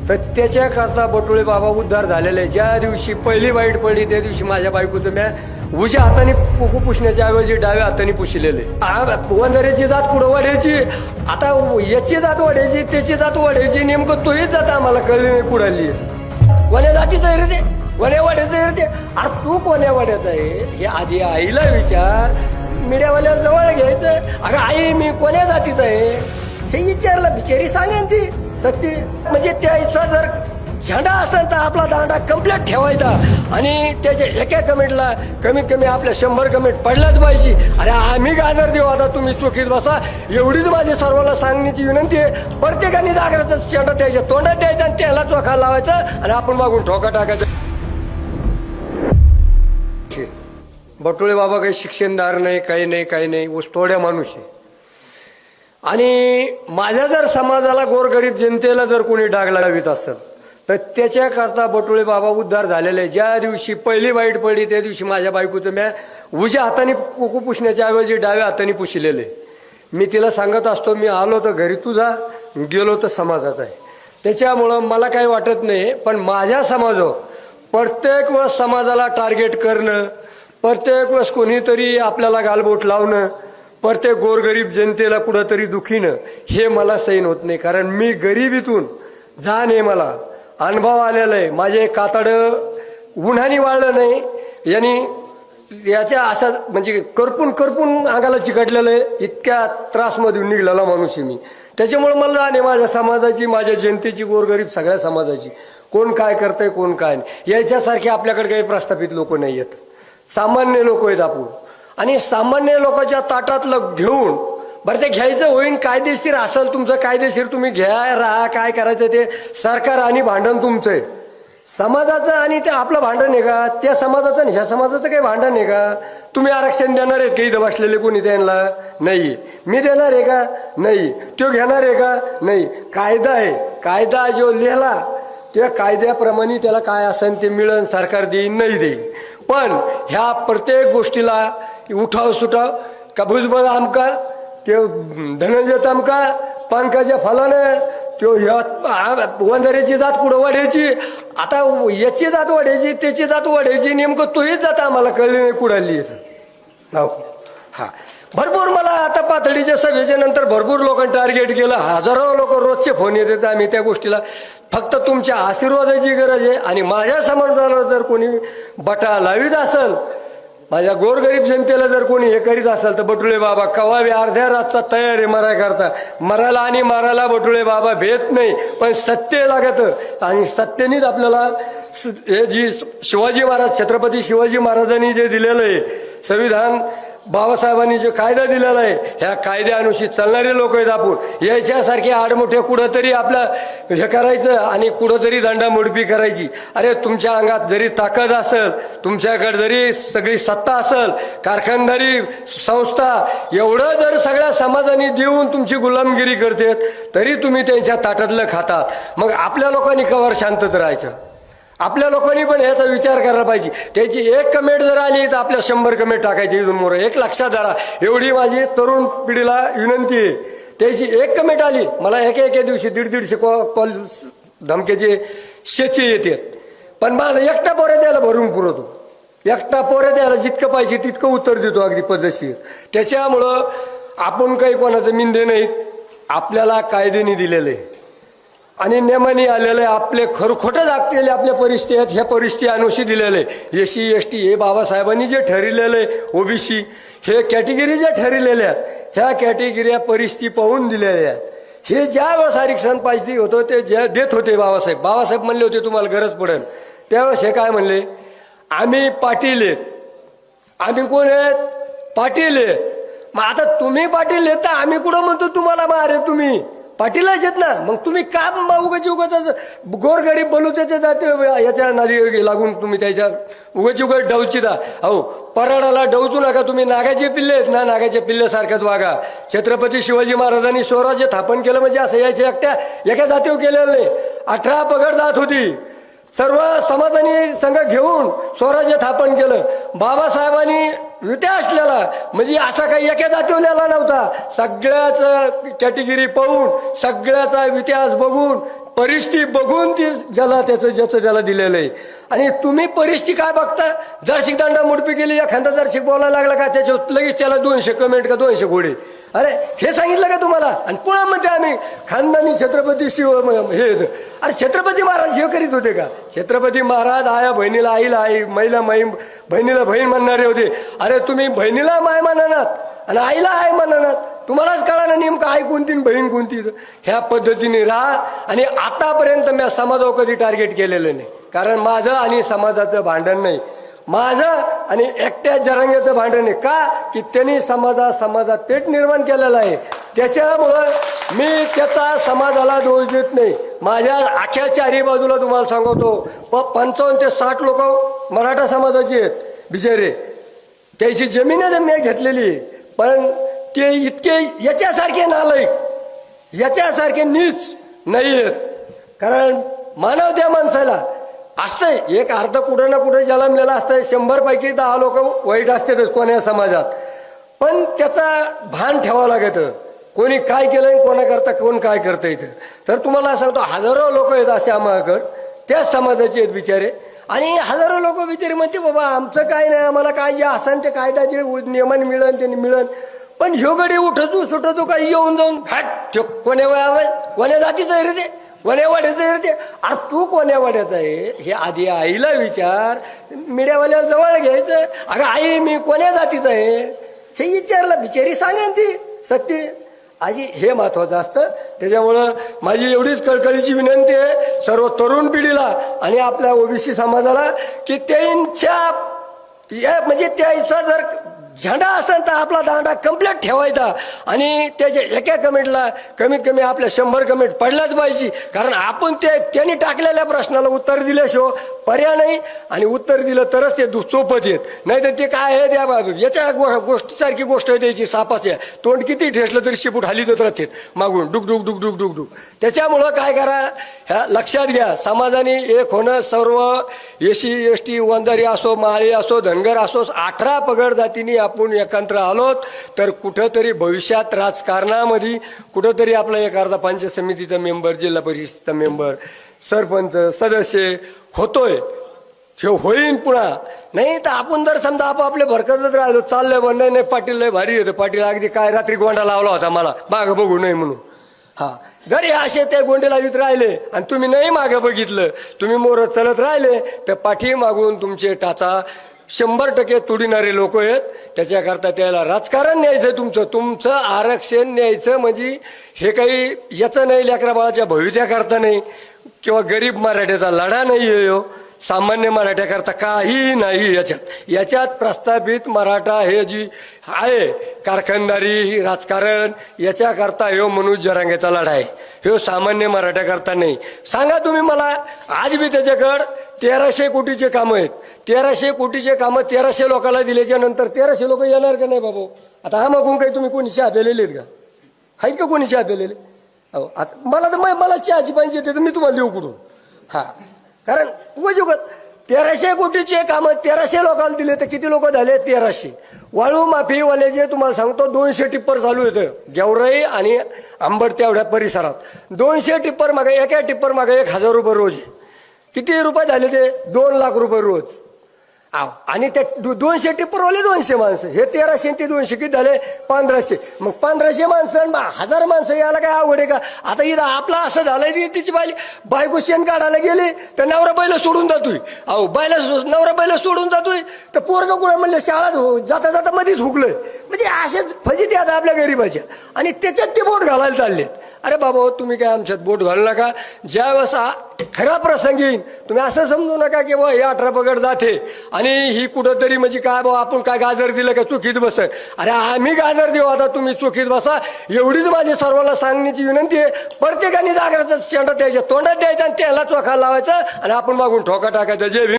तर त्याच्याकरता बटुळे बाबा उद्धार झालेले आहे। ज्या दिवशी पहिली वाईट पडली त्या दिवशी माझ्या बायकोचं मी उजव्या हाताने कुकू पुसण्याच्या ऐवजी डाव्या हाताने पुसलेले। वंधाऱ्याची जात कुठं वाढायची, आता याची जात वाढायची त्याची जात वाढायची, नेमकं तोही जात आम्हाला कळली नाही कुडाली। कोण्या जातीचं आहे रे ते, कोण्या वाड्याचं आहे रे ते? अरे तू कोण्या वाड्याचा आहे हे आधी आईला विचार, मीडियावाल्या जवळ घ्यायचं। अगं आई मी कोण्या जातीचा आहे हे विचारलं, बिचारी सांगेन ती सत्य। म्हणजे त्याचा जर झेंडा असेल तर आपला दांडा कम्प्लीट ठेवायचा आणि त्याच्या एका कमेंटला कमीत कमी आपल्या 100 कमेंट पडल्याच पाहिजे। अरे आम्ही गाजर देऊ, आता तुम्ही चुकीत बसा एवढीच माझी सर्वांना सांगण्याची विनंती आहे। प्रत्येकाने जागराचा झेंडा त्याच्या तोंडात द्यायचा आणि त्याला चोखा लावायचा आणि आपण मागून ठोका टाकायचा। बटुळे बाबा काही शिक्षणदार नाही, काही नाही, काही नाही, ऊसतोड्या माणूस आहे। आणि माझ्या जर समाजाला गोरगरीब जनतेला जर कोणी डाग लावित असेल तर त्याच्याकरता बटुळे बाबा उद्धार झालेले आहे। ज्या दिवशी पहिली वाईट पडली त्या दिवशी माझ्या बायकोचं मी उजव्या हाताने कुकू पुसण्याच्या ऐवजी डाव्या हाताने पुसलेले। मी तिला सांगत असतो मी आलो तर घरी तुझा, गेलो तर समाजाचा आहे। त्याच्यामुळं मला काही वाटत नाही, पण माझ्या समाजावर प्रत्येक वेळेस समाजाला टार्गेट करणं, प्रत्येक वेळेस कोणीतरी आपल्याला गालबोट लावणं, प्रत्येक गोरगरीब जनतेला कुठंतरी दुखीनं, हे मला सहन होत नाही। कारण मी गरिबीतून जाण आहे, मला अनुभव आलेला आहे। माझे कातडं उन्हाने वाळलं नाही, यांनी याच्या असा म्हणजे करपून करपून अंगाला चिकटलेलं आहे, इतक्या त्रासमधून निघलेला माणूस आहे मी। त्याच्यामुळे मला जाण आहे माझ्या समाजाची, माझ्या जनतेची, गोरगरीब सगळ्या समाजाची, कोण काय करतंय कोण काय नाही। याच्यासारखे आपल्याकडे काही प्रस्थापित लोक नाही आहेत, सामान्य लोक आहेत आपण। आणि सामान्य लोकांच्या ताटातलं घेऊन बरं ते घ्यायचं होईन, कायदेशीर असेल तुमचं, कायदेशीर तुम्ही घ्या राहा, काय करायचं ते सरकार आणि भांडण तुमचं आहे। समाजाचं आणि ते आपलं भांडण आहे का? त्या समाजाचं आणि ह्या समाजाचं काही भांडण आहे का? तुम्ही आरक्षण देणार आहेत का इथं बसलेले कोणी त्यांना? नाही। मी देणार आहे का? नाही। तो घेणार आहे का? नाही। कायदा आहे, कायदा जो लिहिला त्या कायद्याप्रमाणे त्याला काय असेल ते मिळेल, सरकार देईन नाही देईन। पण ह्या प्रत्येक गोष्टीला उठाव सुटाव का भुजबळ आमका, ते धनंजय तमका, पंकजा फलानं, तो वंधाऱ्याची जात कुठं वाढायची, आता याची जात वाढायची त्याची जात वाढायची, नेमकं तोही जात आम्हाला कळली नाही कुडाली। हा भरपूर मला आता पातळीच्या सभेच्या नंतर भरपूर लोकांनी टार्गेट केलं, हजारो लोक रोजचे फोन येतात। आम्ही त्या गोष्टीला फक्त तुमच्या आशीर्वादाची गरज आहे। आणि माझ्या समाजाला जर कोणी बटा लावित असेल, माझ्या गोरगरीब जनतेला जर कोणी हे करीत असेल तर बटुळे बाबा कवा बी अर्ध्या रातचा तयार आहे मराय करता। मरायला आणि मारायला बटुळे बाबा भेट नाही, पण सत्य लागत आणि सत्तेनेच आपल्याला हे जी शिवाजी महाराज, छत्रपती शिवाजी महाराजांनी जे दिलेलं आहे संविधान, बाबासाहेबांनी जो कायदा दिलेला आहे, ह्या कायद्यानुसार चालणारे लोक आहेत आपण। याच्यासारखे आडमोठे कुठंतरी आपलं हे करायचं आणि कुठंतरी दंडामुडपी करायची। अरे तुमच्या अंगात जरी ताकद असेल, तुमच्याकडे जरी सगळी सत्ता असेल, कारखानदारी संस्था एवढं जर सगळ्या समाजाने देऊन तुमची गुलामगिरी करते तरी तुम्ही त्यांच्या ताटातलं खातात। मग आपल्या लोकांनी कवर शांतत राहायचं? आपल्या लोकांनी पण याचा विचार करायला पाहिजे। त्याची एक कमेंट जर आली तर आपल्या 100 कमेंट टाकायची इथून मोर। एक लक्षात धरा, एवढी माझी तरुण पिढीला विनंती आहे। त्याची एक कमेंट आली, मला एका दिवशी 150 कॉल धमक्याचे शेचे येते, पण मला एकटा पोऱ्या द्यायला भरून पुरवतो, एकटा पोऱ्या द्यायला जितकं पाहिजे तितकं उत्तर देतो अगदी पद्धतशीर। त्याच्यामुळं आपण काही कोणाचं मिंदे नाही, आपल्याला कायद्याने दिलेले आणि नेमाने आलेले आपले खरखोटं दाखलेले आपल्या परिस्थिती आहेत, ह्या परिस्थिती अनुशी दिलेले SC ST हे बाबासाहेबांनी जे ठरविलेले OBC हे कॅटेगरी ज्या ठरविलेल्या ह्या कॅटेगऱ्या परिस्थिती पाहून दिलेल्या आहेत। हे ज्या वेळेस आरक्षण पाहिजे होतं ते ज्या देत होते बाबासाहेब म्हणले होते तुम्हाला गरज पडेल, त्यावेळेस हे काय म्हणले, आम्ही पाटील आहेत। आम्ही कोण आहेत? पाटील आहेत। मग आता तुम्ही पाटील आहेत तर आम्ही कुठं म्हणतो तुम्हाला मारे, तुम्ही पाटीलच आहेत ना, मग तुम्ही का उगाच गोरगरीब बोलू त्याच्या जाते याच्या नादी लागून तुम्ही त्याच्या उगाच डवचिता। अहो पराडाला डवचू नका, तुम्ही नागाचे पिल्ले आहेत ना, नागाच्या पिल्ल्यासारख्याच वागा। छत्रपती शिवाजी महाराजांनी स्वराज्य स्थापन केलं म्हणजे असं याच्या एका जातीवर केलेलं नाही। 18 पगड जात होती, सर्व समाजाने संघ घेऊन स्वराज्य स्थापन केलं। बाबासाहेबांनी विट्या असलेला म्हणजे असा काही एका जातीवर नेला नव्हता, सगळ्याच कॅटेगरी पाहून, सगळ्याचा इतिहास बघून परिस्थिती बघून ती ज्याला ज्याचं त्याला दिलेलं आहे. आणि तुम्ही परिस्थिती काय बघता? जरशिक दांडा मुडपी केली, एखादा जरशिक बोलायला लागला का त्याच्यावर लगेच त्याला 200 कमेंट का 200 घोडे. अरे हे सांगितलं का तुम्हाला? आणि पुण्यामध्ये आम्ही खानदानी छत्रपती शिव हे अरे छत्रपती महाराज हे करीत होते का? छत्रपती महाराज आया बहिणीला आईला आई, महिला बहिणीला बहीण म्हणणारे होते. अरे तुम्ही बहिणीला माय म्हणणार आणि आईला आई म्हणणार, तुम्हालाच कळा ना नेमकं आई कोणती बहीण कोणती. ह्या पद्धतीने राहा. आणि आतापर्यंत मी समाजावर कधी टार्गेट केलेलं नाही, कारण माझं आणि समाजाचं भांडण नाही, माझं आणि एकट्या जरांग्याचं भांडण आहे. का की त्यांनी समाजात पेट निर्माण केलेला आहे. त्याच्यामुळं मी त्याचा समाजाला दोष देत नाही. माझ्या अख्ख्या चारी बाजूला तुम्हाला सांगतो 55 ते 60 लोक मराठा समाजाची आहेत बिचारे. त्याची जमीन मी घेतलेली, पण ते इतके याच्यासारखे नालायक, याच्यासारखे नीच नाही आहेत. कारण मानव त्या माणसाला असतंय एक अर्ध कुठं ना कुठे जन्मलेला असतंय. 100 पैकी 10 लोक वाईट असतातच कोण्या समाजात, पण त्याचा भान ठेवावं लागतं. कोणी काय केलंय, कोणाकरता कोण काय करता येतं. तर तुम्हाला सांगतो हजारो लोक आहेत असे आम्हाकडं, त्याच समाजाचे आहेत बिचारे. आणि हजारो लोक बिचारे म्हणते बाबा आमचं काय नाही, आम्हाला काय जे असन ते कायदा जे नियमाने मिळन त्यांनी मिळन. पण ह्यो गडी उठतो सुटतो काय येऊन जाऊन हट कोण्या जातीचं आहे रे ते, कोण्या वाड्याचं आहे रे ते. अरे तू कोण्या वाड्याचा आहे हे आधी आईला विचार. मीडियावाल्याला जवळ घ्यायचं, अगं आई मी कोण्या जातीचं आहे हे विचारलं, बिचारी सांगेन ती सत्य. आजी हे महत्वाचं असतं. त्याच्यामुळं माझी एवढीच कळकळीची विनंती आहे सर्व तरुण पिढीला आणि आपल्या ओबीसी समाजाला की त्यांच्या म्हणजे त्याचा जर झेंडा असेल तर आपला दांडा कम्प्लीट ठेवायचा. आणि त्याच्या एका कमेंटला कमीत कमी आपल्या 100 कमेंट पडल्याच पाहिजे. कारण आपण त्यांनी टाकलेल्या प्रश्नाला उत्तर दिल्याशिवाय पर्याय नाही. आणि उत्तर दिलं तरच ते सोपत येत, नाही तर ते काय आहे त्या याच्या गोष्टीसारखी गोष्ट आहे त्याची. सापाच्या तोंड किती ठेसलं तरी शिपूट हलीतच राहते मागून डुक डुक डुक डुक डुक डुक. त्याच्यामुळं काय करा, ह्या लक्षात घ्या, समाजाने एक होणं. सर्व एसी एसटी वंजारी असो, माळी असो, धनगर असो, 18 पगड जातीने आपण एकत्र आलोत तर कुठंतरी भविष्यात राजकारणामध्ये कुठंतरी आपला एक अर्धा पंचायत समितीचा मेंबर, जिल्हा परिषदचा मेंबर, सरपंच सदस्य होतोय. हे होईन पुन्हा. नाही तर आपण जर समजा आपापले भरकतच राहिलो, चाललंय म्हणणं नाही पाटील लय भारी होतं, पाटील अगदी काय रात्री गोंडा लावला होता मला मागं बघू नये म्हणून. हा जरी असे ते गोंडे लावित राहिले आणि तुम्ही नाही मागं बघितलं, तुम्ही मोर चलत राहिले तर पाठी मागून तुमचे टाचा 100% तुडीणारे लोक आहेत. त्याच्याकरता त्याला राजकारण न्यायचं, तुमचं आरक्षण न्यायचं म्हणजे हे काही याचं नाही, लेकरा बाळाच्या भविष्याकरता नाही किंवा गरीब मराठ्याचा लढा नाही आहे. सामान्य मराठ्याकरता काही नाही याच्यात प्रस्थापित मराठा हे जी आहे कारखानदारी राजकारण याच्याकरता ह्यो मनोज जरांगेचा लढा आहे. ह्यो सामान्य मराठ्याकरता नाही. सांगा तुम्ही मला, आज बी त्याच्याकडं 1300 कोटीचे कामं आहेत. 1300 कोटीचे कामं 1300 लोकांना दिल्याच्या नंतर 1300 लोक येणार का नाही बाबा? आता हा मागून काही तुम्ही कोणी चहा पेलेले आहेत का? आहेत का कोणी चहा पेलेले? अहो आता मला चहाची पाहिजे तर मी तुम्हाला देऊ कुठून? हा कारण उगत 1300 कोटीचे कामं 1300 लोकांना दिले तर किती लोक झाले? 1300. वाळू माफीवाल्याचे तुम्हाला सांगतो 200 टिप्पर चालू येतं गेवराई आणि आंबड तेवढ्या परिसरात. 200 टिप्पर मागे, एका टिप्पर मागे 1000 रुपये रोज. किती रुपये झाले ते? 2 लाख रुपये रोज. आणि ते 200 टिप्परवाले 200 माणसं, हे 1300 ते 200 किती झाले? 1500. मग 1500 माणसं 1000 माणसं यायला काय आवड आहे का? आता इथं आपला असं झालंय, तिची बायको शेण काढायला गेली तर नवरा बैल सोडून जातोय. नवरा बैल सोडून जातोय तर पोरगा कुणा म्हणलं शाळा जाता जाता मध्येच हुकलंय. म्हणजे असेच फजिती आता आपल्या गरीबाच्या. आणि त्याच्यात ते बोट घालायला चाललेत. अरे बाबा तुम्ही काय आमच्यात बोट घालू नका. ज्या वेळेस खरा प्रसंग येईल तुम्ही असं समजू नका की बा हे 18 पगड जाते आणि ही कुठंतरी म्हणजे काय बा आपण काय गाजर दिलं का चुकीत बस. अरे आम्ही गाजर देऊ, आता तुम्ही चुकीत बसा. एवढीच माझी सर्वांना सांगण्याची विनंती आहे. प्रत्येकाने जागराचा शेंडा द्यायचा, तोंडात द्यायचा आणि त्याला चोखा लावायचा आणि आपण मागून ठोका टाकायचा. जय भीम.